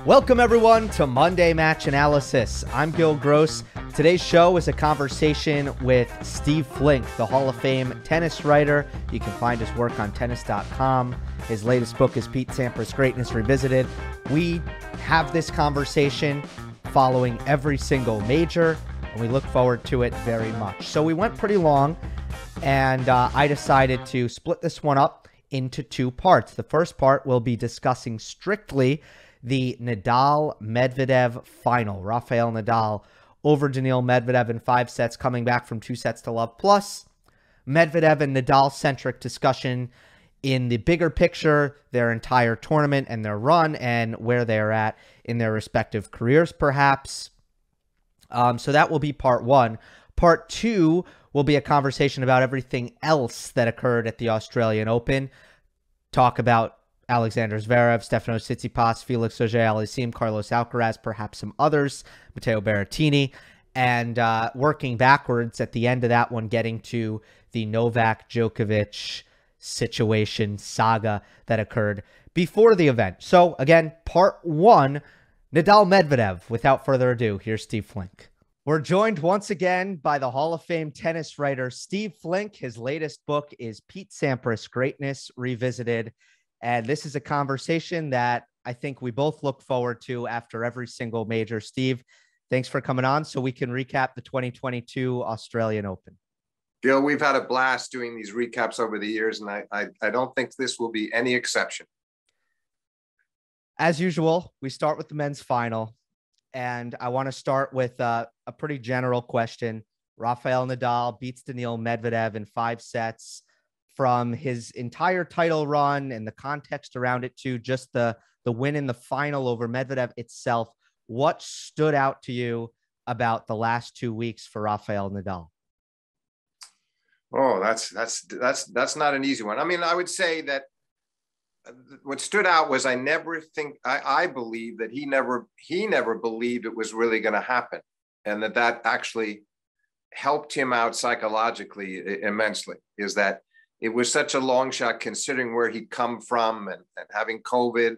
Welcome, everyone, to Monday Match Analysis. I'm Gill Gross. Today's show is a conversation with Steve Flink, the Hall of Fame tennis writer. You can find his work on tennis.com. His latest book is Pete Sampras' Greatness Revisited. We have this conversation following every single major, and we look forward to it very much. So we went pretty long, and I decided to split this one up into two parts. The first part will be discussing strictly the Nadal-Medvedev final. Rafael Nadal over Daniil Medvedev in 5 sets, coming back from 2 sets to love. Plus, Medvedev and Nadal-centric discussion in the bigger picture, their entire tournament and their run, and where they're at in their respective careers, perhaps. So that will be part one. Part two will be a conversation about everything else that occurred at the Australian Open. Talk about Alexander Zverev, Stefanos Tsitsipas, Felix Auger-Aliassime, Carlos Alcaraz, perhaps some others, Matteo Berrettini, and working backwards at the end of that one, getting to the Novak Djokovic situation saga that occurred before the event. So again, part one, Nadal-Medvedev. Without further ado, here's Steve Flink. We're joined once again by the Hall of Fame tennis writer Steve Flink. His latest book is Pete Sampras' Greatness Revisited. And this is a conversation that I think we both look forward to after every single major. Steve, thanks for coming on so we can recap the 2022 Australian Open. Gil, we've had a blast doing these recaps over the years, and I don't think this will be any exception. As usual, we start with the men's final. And I want to start with a pretty general question. Rafael Nadal beats Daniil Medvedev in 5 sets. From his entire title run and the context around it to just the win in the final over Medvedev itself, what stood out to you about the last 2 weeks for Rafael Nadal? Oh, that's not an easy one. I mean, I would say that what stood out was I believe that he never believed it was really going to happen, and that actually helped him out psychologically immensely. Is that it was such a long shot considering where he'd come from and having COVID,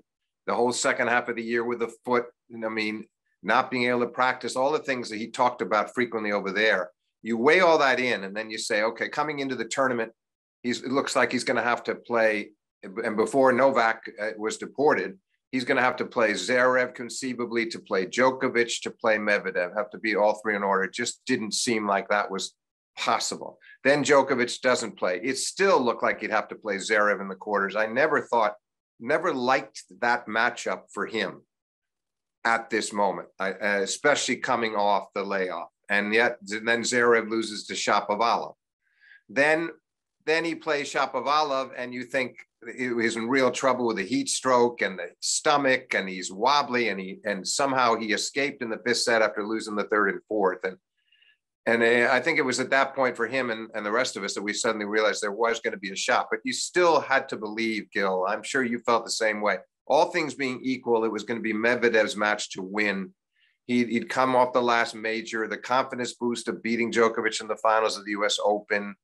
the whole second half of the year with the foot, I mean, not being able to practice, all the things that he talked about frequently over there. You weigh all that in, and then you say, okay, coming into the tournament, it looks like he's going to have to play, and before Novak was deported, he's going to have to play Zverev conceivably, to play Djokovic, to play Medvedev, have to be all 3 in order. It just didn't seem like that was possible. Then Djokovic doesn't play. It still looked like he'd have to play Zverev in the quarters. I never liked that matchup for him at this moment, especially coming off the layoff. And yet, then Zverev loses to Shapovalov. Then he plays Shapovalov, and you think he's in real trouble with the heat stroke and the stomach, and he's wobbly, and somehow he escaped in the 5th set after losing the 3rd and 4th. And I think it was at that point for him and the rest of us that we suddenly realized there was going to be a shot. But you still had to believe, Gil, I'm sure you felt the same way. All things being equal, it was going to be Medvedev's match to win. He'd come off the last major, the confidence boost of beating Djokovic in the finals of the U.S. Open.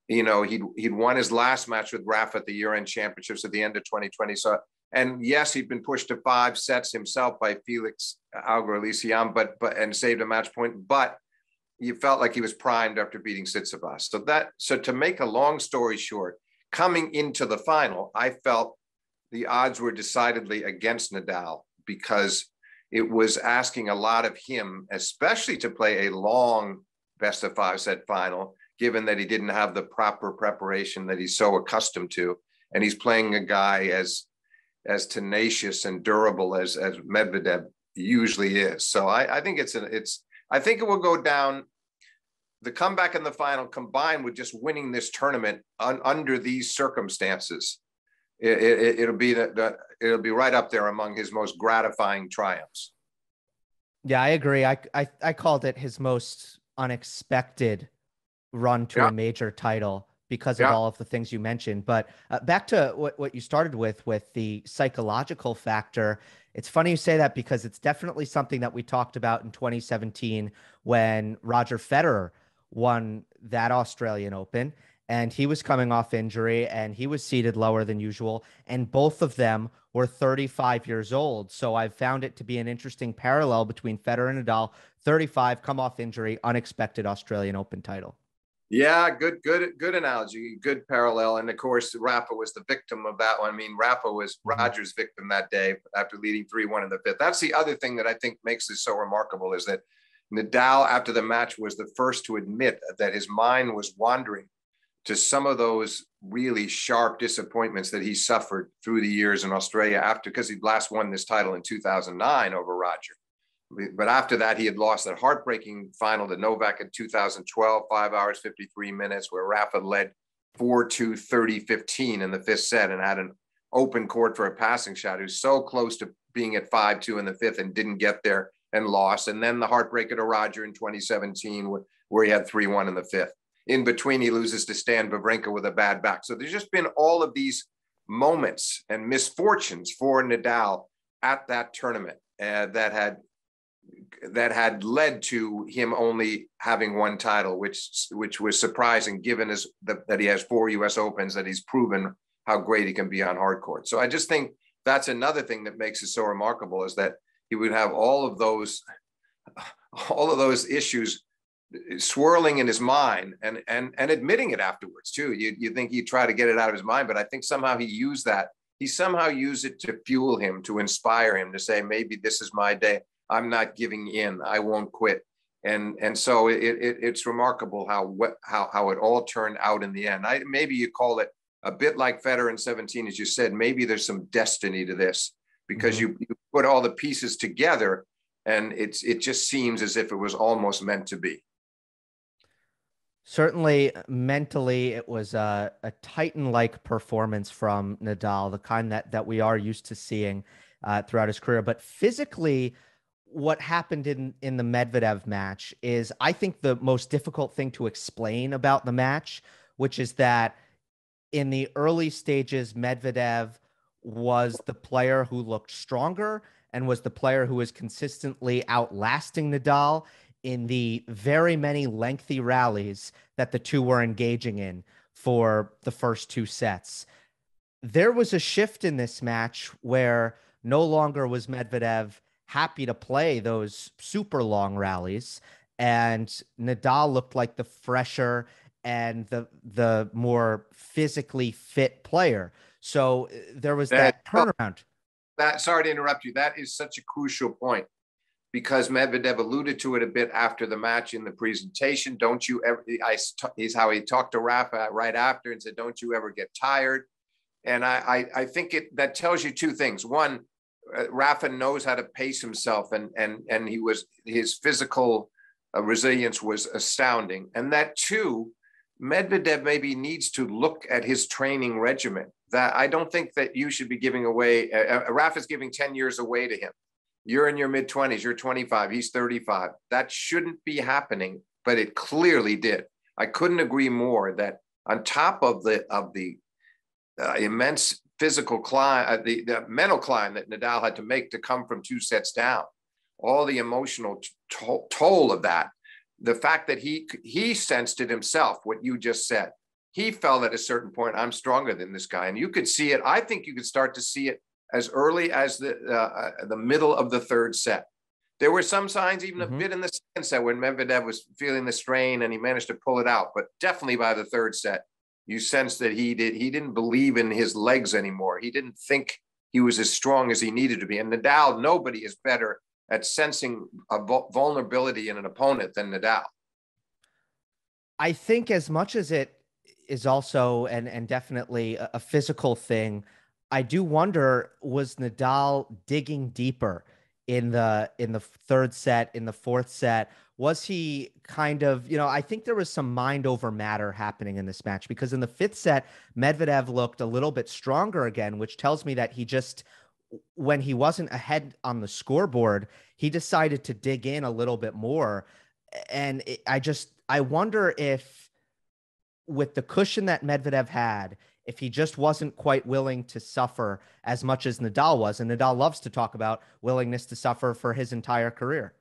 You know, he'd won his last match with Rafa at the year-end championships at the end of 2020. So, and yes, he'd been pushed to 5 sets himself by Felix Auger-Aliassime, and saved a match point. But you felt like he was primed after beating Tsitsipas. So to make a long story short, coming into the final, I felt the odds were decidedly against Nadal, because it was asking a lot of him, especially to play a long best-of-5 set final, given that he didn't have the proper preparation that he's so accustomed to. And he's playing a guy as tenacious and durable as Medvedev usually is. So I think I think it will go down. The comeback in the final, combined with just winning this tournament under these circumstances, it'll be right up there among his most gratifying triumphs. Yeah, I agree. I called it his most unexpected run to a major title because of all of the things you mentioned. But back to what you started with the psychological factor. It's funny you say that, because it's definitely something that we talked about in 2017 when Roger Federer won that Australian Open. and he was coming off injury and he was seated lower than usual. And both of them were 35 years old. So I've found it to be an interesting parallel between Federer and Nadal. 35, come off injury, unexpected Australian Open title. Yeah, good analogy, good parallel. And of course, Rafa was the victim of that one. I mean, Rafa was Roger's victim that day after leading 3-1 in the fifth. That's the other thing that I think makes this so remarkable, is that Nadal, after the match, was the first to admit that his mind was wandering to some of those really sharp disappointments that he suffered through the years in Australia after, because he'd last won this title in 2009 over Roger. But after that, he had lost that heartbreaking final to Novak in 2012, 5 hours, 53 minutes, where Rafa led 4-2, 30-15 in the fifth set and had an open court for a passing shot. He was so close to being at 5-2 in the fifth and didn't get there and lost. And then the heartbreaker to Roger in 2017, where he had 3-1 in the fifth. In between, he loses to Stan Wawrinka with a bad back. So there's just been all of these moments and misfortunes for Nadal at that tournament that had led to him only having one title, which was surprising given that he has 4 U.S. Opens, that he's proven how great he can be on hard court. So I just think that's another thing that makes it so remarkable, is that he would have all of those issues swirling in his mind and admitting it afterwards too. You think he'd try to get it out of his mind, but I think somehow he used it to fuel him, to inspire him, to say, maybe this is my day. I'm not giving in. I won't quit. And so it's remarkable how it all turned out in the end. Maybe you call it a bit like Federer in 17, as you said. Maybe there's some destiny to this, because you put all the pieces together, and it just seems as if it was almost meant to be. Certainly, mentally, it was a Titan-like performance from Nadal, the kind that we are used to seeing throughout his career. But physically, what happened in the Medvedev match is, I think, the most difficult thing to explain about the match, which is that in the early stages, Medvedev was the player who looked stronger and was the player who was consistently outlasting Nadal in the very many lengthy rallies that the two were engaging in for the first 2 sets. There was a shift in this match where no longer was Medvedev happy to play those super long rallies, and Nadal looked like the fresher and the more physically fit player. So there was that turnaround. Sorry to interrupt you. That is such a crucial point, because Medvedev alluded to it a bit after the match in the presentation. Don't you ever, is how he talked to Rafa right after and said, don't you ever get tired? And I think that tells you 2 things. One, Rafa knows how to pace himself, and his physical resilience was astounding. And that 2, Medvedev maybe needs to look at his training regimen. That I don't think that you should be giving away. Rafa's giving 10 years away to him. You're in your mid-20s, you're 25, he's 35. That shouldn't be happening, but it clearly did. I couldn't agree more that on top of the immense physical climb, the mental climb that Nadal had to make to come from 2 sets down, all the emotional toll of that, the fact that he sensed it himself, what you just said. He felt at a certain point, I'm stronger than this guy. And you could see it. I think you could start to see it as early as the middle of the 3rd set. There were some signs even a bit in the 2nd set when Medvedev was feeling the strain and he managed to pull it out. But definitely by the 3rd set, you sensed that he didn't believe in his legs anymore. He didn't think he was as strong as he needed to be. And Nadal, nobody is better at sensing a vulnerability in an opponent than Nadal. I think as much as it is also and definitely a physical thing, I do wonder, was Nadal digging deeper in the 3rd set, in the 4th set? Was he kind of, I think there was some mind over matter happening in this match, because in the 5th set, Medvedev looked a little bit stronger again, which tells me that he just, when he wasn't ahead on the scoreboard, he decided to dig in a little bit more. And I wonder if, with the cushion that Medvedev had, if he just wasn't quite willing to suffer as much as Nadal was. And Nadal loves to talk about willingness to suffer for his entire career.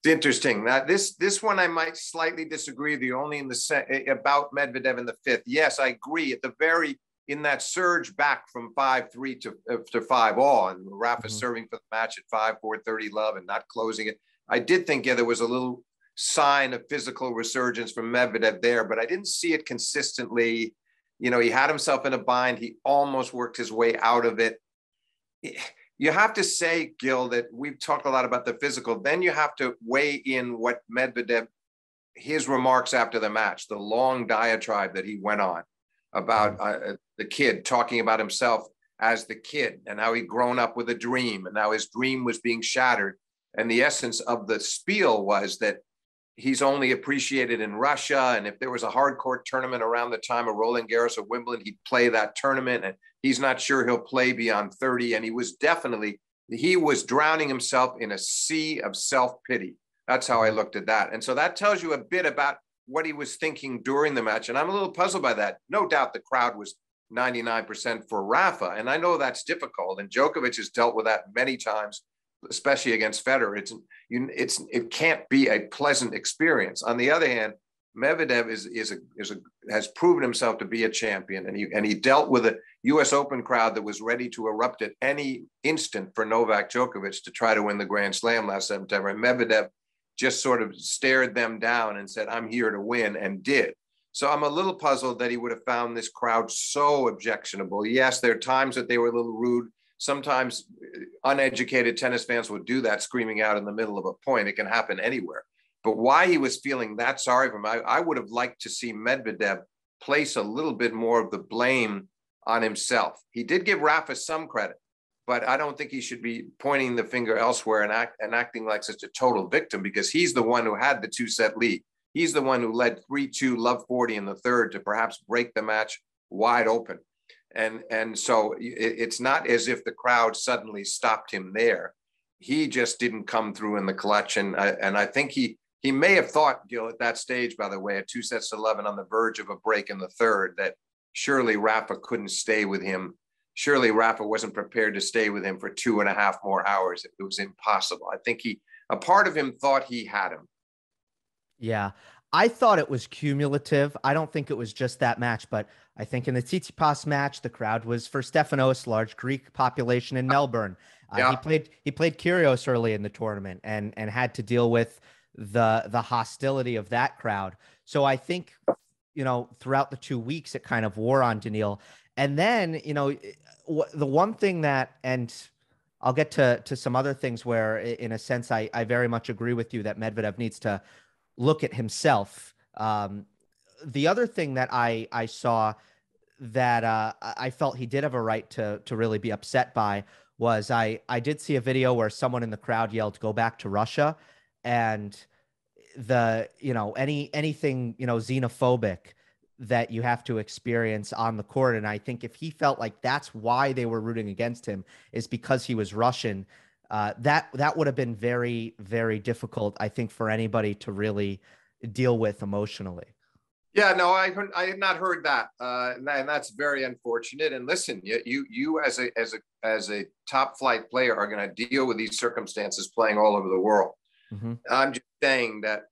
It's interesting that this one I might slightly disagree with you only in the about Medvedev in the fifth. Yes, I agree. At the very in that surge back from 5-3 to 5-all, and Rafa serving for the match at 5-4 30 love and not closing it. I did think there was a little sign of physical resurgence from Medvedev there, but I didn't see it consistently. You know, he had himself in a bind. He almost worked his way out of it. You have to say, Gil, that we've talked a lot about the physical. Then you have to weigh in what Medvedev, his remarks after the match, the long diatribe that he went on about the kid, talking about himself as the kid and how he'd grown up with a dream and how his dream was being shattered. And the essence of the spiel was that he's only appreciated in Russia. And if there was a hardcore tournament around the time of Roland Garros or Wimbledon, he'd play that tournament. And he's not sure he'll play beyond 30. And he was drowning himself in a sea of self-pity. That's how I looked at that. And so that tells you a bit about what he was thinking during the match. And I'm a little puzzled by that. No doubt the crowd was 99% for Rafa. And I know that's difficult. And Djokovic has dealt with that many times, especially against Federer. It can't be a pleasant experience. On the other hand, Medvedev has proven himself to be a champion, and he dealt with a U.S. Open crowd that was ready to erupt at any instant for Novak Djokovic to try to win the Grand Slam last September. And Medvedev just sort of stared them down and said, "I'm here to win," and did. So I'm a little puzzled that he would have found this crowd so objectionable. Yes, there are times that they were a little rude. Sometimes uneducated tennis fans would do that, screaming out in the middle of a point. It can happen anywhere. But why he was feeling that sorry for him, I would have liked to see Medvedev place a little bit more of the blame on himself. He did give Rafa some credit, but I don't think he should be pointing the finger elsewhere and acting like such a total victim, because he's the one who had the 2-set lead. He's the one who led 3-2, love 40 in the third to perhaps break the match wide open. And so it's not as if the crowd suddenly stopped him there. He just didn't come through in the clutch. And I think he may have thought, Gil, at that stage, by the way, at 2-11 on the verge of a break in the third, that surely Rafa couldn't stay with him. Surely Rafa wasn't prepared to stay with him for 2.5 more hours. It was impossible. I think a part of him thought he had him. Yeah. I thought it was cumulative. I don't think it was just that match, but I think in the Tsitsipas match, the crowd was for Stefanos, large Greek population in Melbourne. He played Kyrgios early in the tournament and had to deal with the hostility of that crowd. So I think, throughout the 2 weeks, it kind of wore on Daniil. And then, the one thing that, and I'll get to some other things where, in a sense, I very much agree with you that Medvedev needs to look at himself. The other thing that I saw that I felt he did have a right to really be upset by was I did see a video where someone in the crowd yelled, "Go back to Russia," and anything xenophobic that you have to experience on the court. And I think if he felt like that's why they were rooting against him is because he was Russian, that would have been very, very difficult, I think, for anybody to really deal with emotionally. Yeah, no, I had not heard that, and that's very unfortunate. And listen, you as a top flight player are going to deal with these circumstances playing all over the world. Mm-hmm. I'm just saying that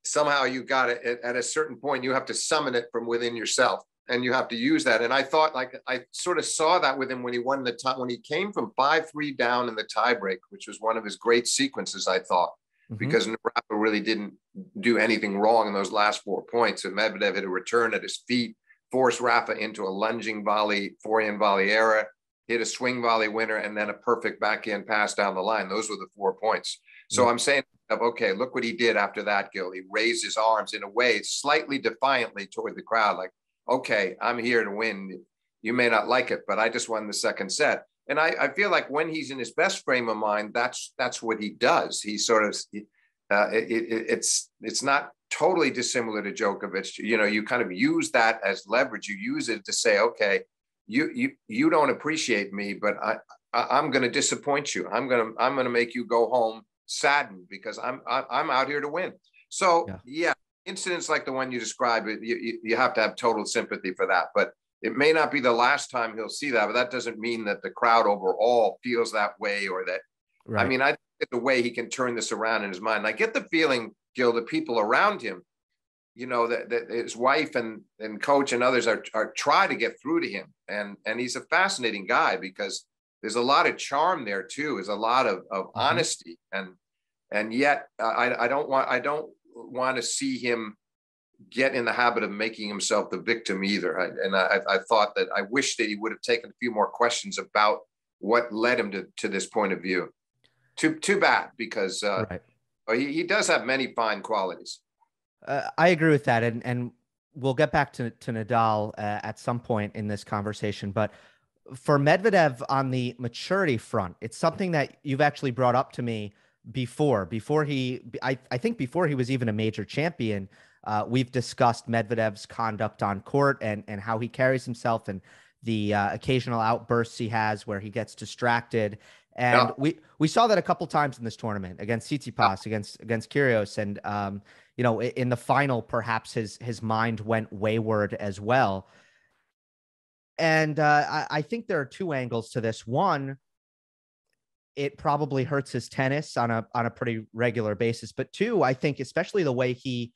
somehow you got it at a certain point. You have to summon it from within yourself, and you have to use that. And I thought, I sort of saw that with him when he won when he came from 5-3 down in the tiebreak, which was one of his great sequences, I thought. Mm-hmm. Because Rafa really didn't do anything wrong in those last 4 points. And Medvedev hit a return at his feet, forced Rafa into a lunging volley, forehand volley error, hit a swing volley winner, and then a perfect backhand pass down the line. Those were the 4 points. So mm-hmm. I'm saying, okay, look what he did after that, Gil. He raised his arms in a way slightly defiantly toward the crowd, like, okay, I'm here to win. You may not like it, but I just won the second set. And I feel like when he's in his best frame of mind, that's what he does. He sort of, it's not totally dissimilar to Djokovic. You kind of use that as leverage. You use it to say, okay, you don't appreciate me, but I'm going to disappoint you. I'm going to make you go home saddened because I'm out here to win. So yeah, incidents like the one you described, you have to have total sympathy for that. But it may not be the last time he'll see that, but that doesn't mean that the crowd overall feels that way or that I Right. mean, I think the way he can turn this around in his mind. And I get the feeling, Gil, the people around him, that his wife and coach and others are trying to get through to him. And he's a fascinating guy because there's a lot of charm there too. There's a lot of honesty. And yet I don't want to see him get in the habit of making himself the victim either. I thought that I wish that he would have taken a few more questions about what led him to this point of view. Too bad, because Right. he does have many fine qualities. I agree with that. And we'll get back to Nadal at some point in this conversation. But for Medvedev on the maturity front, it's something that you've actually brought up to me before I think before he was even a major champion. We've discussed Medvedev's conduct on court and how he carries himself and the occasional outbursts he has where he gets distracted. And Yeah. we saw that a couple times in this tournament against Tsitsipas, against Kyrgios, and in the final, perhaps his mind went wayward as well. And I think there are two angles to this. One, it probably hurts his tennis on a pretty regular basis. But two, I think especially the way he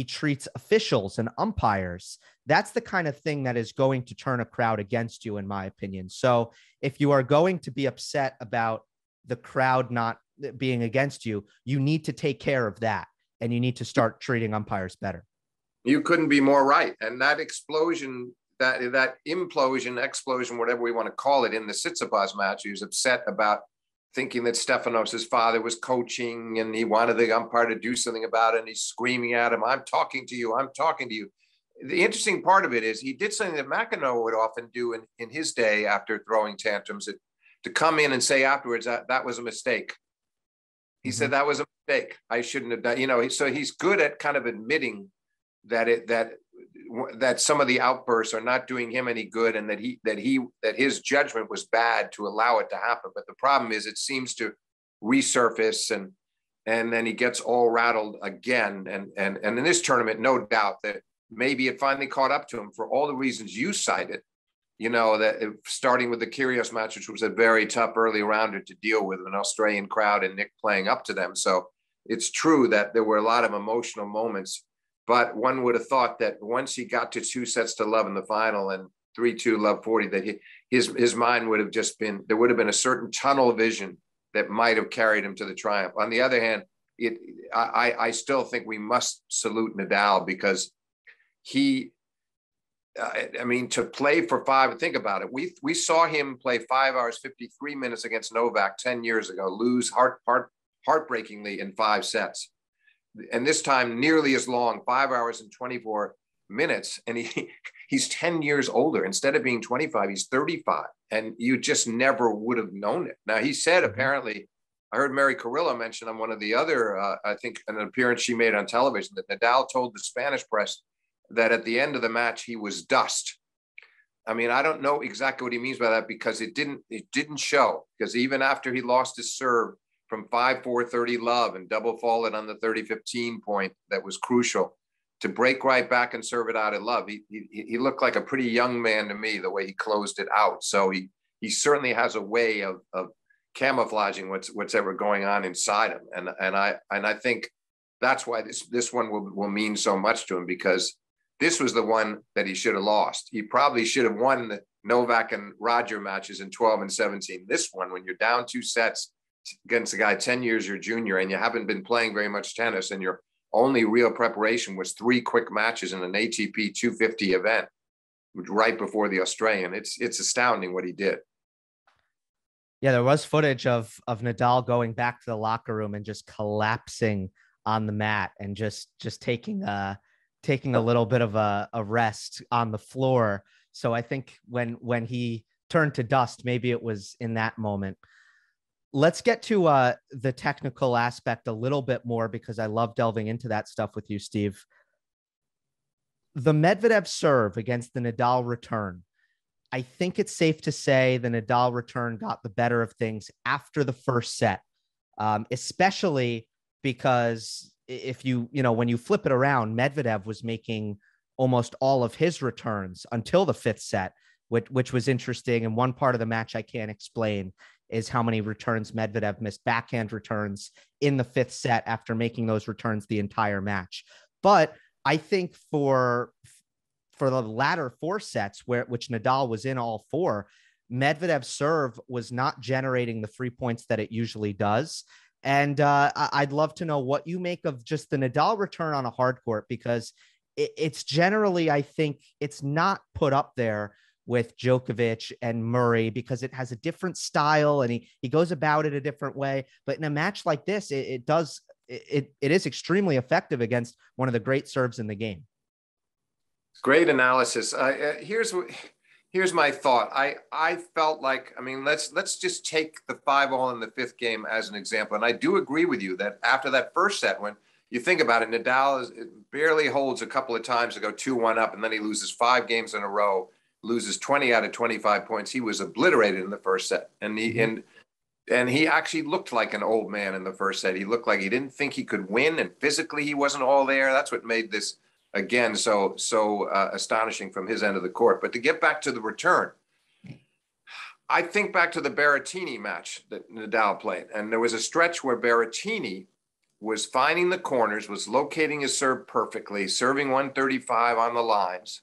treats officials and umpires, that's the kind of thing that is going to turn a crowd against you, in my opinion. So if you are going to be upset about the crowd not being against you, you need to take care of that. And you need to start treating umpires better. You couldn't be more right. And that explosion, that implosion, explosion, whatever we want to call it, in the Tsitsipas match, he was upset about thinking that Stefanos, his father, was coaching and he wanted the umpire to do something about it. And he's screaming at him, "I'm talking to you. I'm talking to you." The interesting part of it is he did something that McEnroe would often do in his day after throwing tantrums, to come in and say afterwards that was a mistake. He said that was a mistake. I shouldn't have done. So he's good at kind of admitting that some of the outbursts are not doing him any good, and that his judgment was bad to allow it to happen. But the problem is, it seems to resurface, and then he gets all rattled again. And in this tournament, no doubt that maybe it finally caught up to him for all the reasons you cited. That starting with the Kyrgios match, which was a very tough early rounder to deal with, an Australian crowd and Nick playing up to them. So it's true that there were a lot of emotional moments, but one would have thought that once he got to 2-0 in the final and 3-2 love 40, that his mind would have just been, there would have been a certain tunnel vision that might have carried him to the triumph. On the other hand, I still think we must salute Nadal, because to play for think about it. We saw him play 5 hours, 53 minutes against Novak 10 years ago, lose heartbreakingly in 5 sets. And this time nearly as long, 5 hours and 24 minutes. And he's 10 years older. Instead of being 25, he's 35. And you just never would have known it. Now, he said, apparently, I heard Mary Carrillo mention on one of the other, I think an appearance she made on television, that Nadal told the Spanish press that at the end of the match, he was dust. I mean, I don't know exactly what he means by that, because it didn't show, because even after he lost his serve from 5-4 30 love and double faulted on the 30-15 point, that was crucial to break right back and serve it out in love. He looked like a pretty young man to me, the way he closed it out. So he certainly has a way of camouflaging what's ever going on inside him. And I think that's why this one will mean so much to him, because this was the one that he should have lost. He probably should have won the Novak and Roger matches in 12 and 17. This one, when you're down 2 sets against a guy 10 years your junior, and you haven't been playing very much tennis, and your only real preparation was 3 quick matches in an ATP 250 event right before the Australian. It's astounding what he did. Yeah, there was footage of Nadal going back to the locker room and just collapsing on the mat and just taking a little bit of a rest on the floor. So I think when he turned to dust, maybe it was in that moment. Let's get to the technical aspect a little bit more, because I love delving into that stuff with you, Steve. The Medvedev serve against the Nadal return. I think it's safe to say the Nadal return got the better of things after the first set, especially because when you flip it around, Medvedev was making almost all of his returns until the 5th set, which was interesting. And one part of the match I can't explain. is how many returns Medvedev missed, backhand returns in the fifth set after making those returns the entire match. But I think for the latter four sets, which Nadal was in all four, Medvedev's serve was not generating the free points that it usually does. And I'd love to know what you make of just the Nadal return on a hard court, because it's generally, I think, it's not put up there with Djokovic and Murray because it has a different style and he goes about it a different way. But in a match like this, it is extremely effective against one of the great serves in the game. Great analysis. Here's my thought. I felt like, I mean, let's just take the 5-all in the fifth game as an example. And I do agree with you that after that first set, when you think about it, Nadal barely holds a couple of times to go 2-1 up, and then he loses 5 games in a row, loses 20 out of 25 points. He was obliterated in the first set. And he actually looked like an old man in the first set. He looked like he didn't think he could win, and physically he wasn't all there. That's what made this, again, so astonishing from his end of the court. But to get back to the return, I think back to the Berrettini match that Nadal played. And there was a stretch where Berrettini was finding the corners, was locating his serve perfectly, serving 135 on the lines.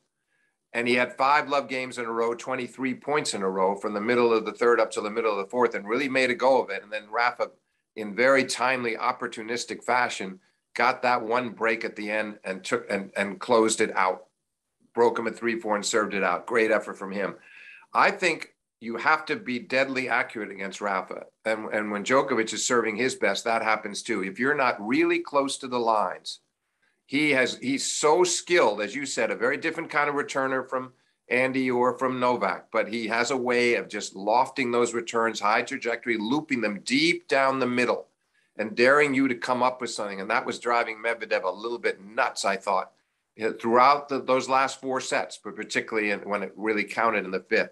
And he had 5 love games in a row, 23 points in a row from the middle of the third up to the middle of the fourth, and really made a go of it. And then Rafa, in very timely, opportunistic fashion, got that one break at the end and took and closed it out, broke him at 3-4 and served it out. Great effort from him. I think you have to be deadly accurate against Rafa. And when Djokovic is serving his best, that happens too. If you're not really close to the lines, he's so skilled, as you said, a very different kind of returner from Andy or from Novak, but he has a way of just lofting those returns, high trajectory, looping them deep down the middle and daring you to come up with something. And that was driving Medvedev a little bit nuts, I thought, throughout those last 4 sets, but particularly when it really counted in the fifth.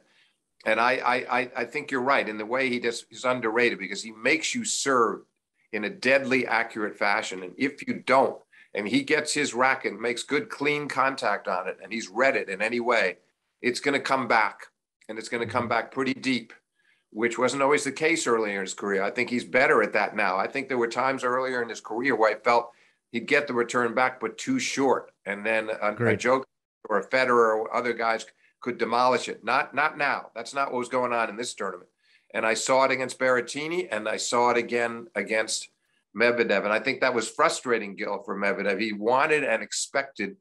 And I think you're right in the way he's underrated, because he makes you serve in a deadly accurate fashion. And if you don't, and he gets his racket, makes good, clean contact on it, and he's read it in any way, it's going to come back, and it's going to come back pretty deep, which wasn't always the case earlier in his career. I think he's better at that now. I think there were times earlier in his career where I felt he'd get the return back, but too short. And then a Djokovic or a Federer or other guys could demolish it. Not now. That's not what was going on in this tournament. And I saw it against Berrettini, and I saw it again against Medvedev. And I think that was frustrating, Gil, for Medvedev. He wanted and expected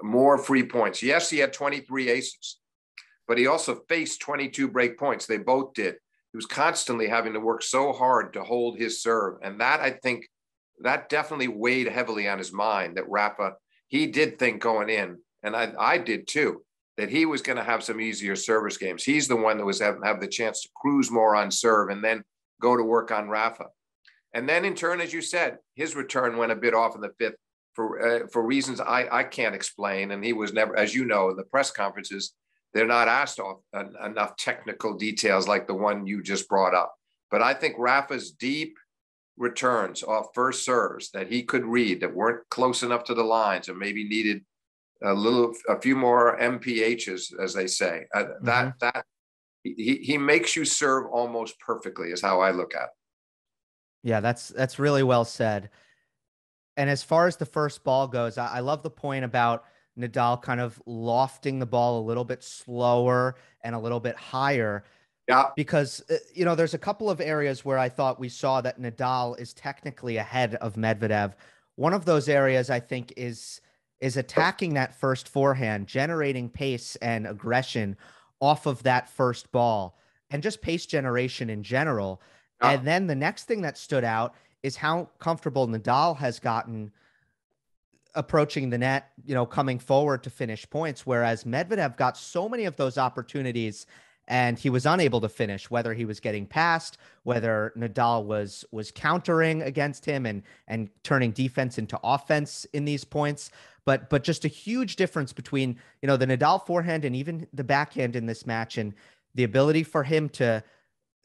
more free points. Yes, he had 23 aces, but he also faced 22 break points. They both did. He was constantly having to work so hard to hold his serve. And that, I think, that definitely weighed heavily on his mind, that Rafa, he did think going in, and I did too, that he was going to have some easier service games. He's the one that was have the chance to cruise more on serve and then go to work on Rafa. And then in turn, as you said, his return went a bit off in the fifth for reasons I can't explain. And he was never, as you know, in the press conferences, they're not asked enough technical details like the one you just brought up. But I think Rafa's deep returns off first serves that he could read, that weren't close enough to the lines, and maybe needed a few more MPHs, as they say, that he makes you serve almost perfectly, is how I look at it. Yeah, that's really well said. And as far as the first ball goes, I love the point about Nadal kind of lofting the ball a little bit slower and a little bit higher. Yeah. Because, there's a couple of areas where I thought we saw that Nadal is technically ahead of Medvedev. One of those areas, I think, is attacking that first forehand, generating pace and aggression off of that first ball, and just pace generation in general. Yeah. And then the next thing that stood out is how comfortable Nadal has gotten approaching the net, coming forward to finish points, whereas Medvedev got so many of those opportunities and he was unable to finish, whether he was getting past, whether Nadal was countering against him and turning defense into offense in these points. But just a huge difference between, the Nadal forehand and even the backhand in this match, and the ability for him to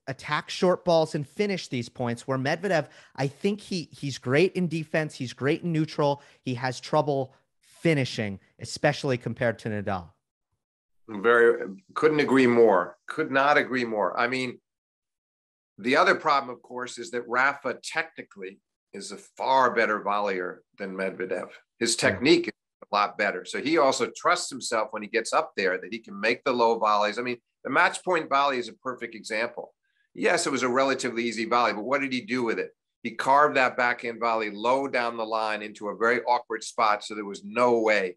attack short balls and finish these points, where Medvedev, I think he's great in defense. He's great in neutral. He has trouble finishing, especially compared to Nadal. Couldn't agree more. Could not agree more. I mean, The other problem, of course, is that Rafa technically is a far better volleyer than Medvedev. His technique is a lot better. So he also trusts himself when he gets up there that he can make the low volleys. I mean, the match point volley is a perfect example. Yes, it was a relatively easy volley, but what did he do with it? He carved that backhand volley low down the line into a very awkward spot. So there was no way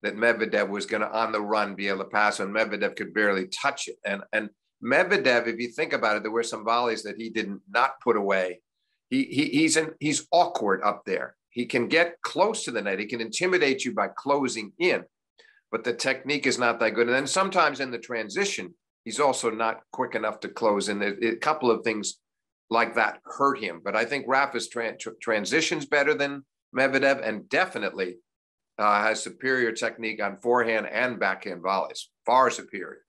that Medvedev was going to, on the run, be able to pass, and Medvedev could barely touch it. And Medvedev, if you think about it, there were some volleys that he did not put away. He's awkward up there. He can get close to the net. He can intimidate you by closing in, but the technique is not that good. And then sometimes in the transition, he's also not quick enough to close in. A couple of things like that hurt him. But I think Rafa's transition's better than Medvedev, and definitely has superior technique on forehand and backhand volleys, far superior.